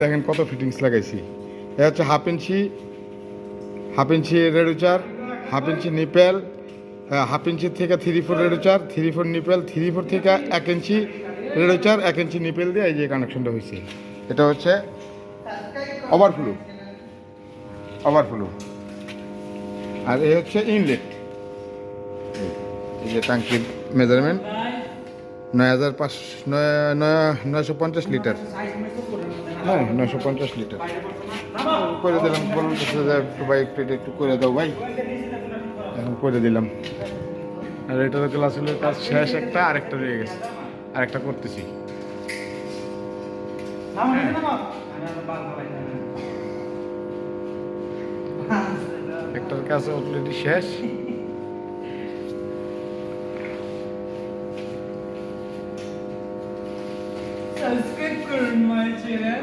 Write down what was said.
দেখেন কত ফিটিংস লাগাইছি। এ হচ্ছে half inch reducer, half inch nipple, half inch থেকে 3/4 রেডুচার, 3/4 নিপেল, 3/4 থেকে 1 ইঞ্চি রেডুচার, 1 ইঞ্চি নিপেল দিয়ে এই যে কানেকশনটা হয়েছে। এটা হচ্ছে ওভারফ্লো আর এই হচ্ছে ইনলেট। এই যে ট্যাঙ্কির মেজারমেন্ট 950 লিটার। হ্যাঁ, 950 লিটার করে দিলাম। বলুন একটু ভাই, একটু করে দাও ভাই, এখন করে দিলাম। আর এটার গ্লাস হলে কাজ শেষ, একটা আরেকটা রয়ে গেছে, আরেকটা করতেছি। একটার কাজ অলরেডি শেষ। সাবস্ক্রাইব করুন মাই চ্যানেল।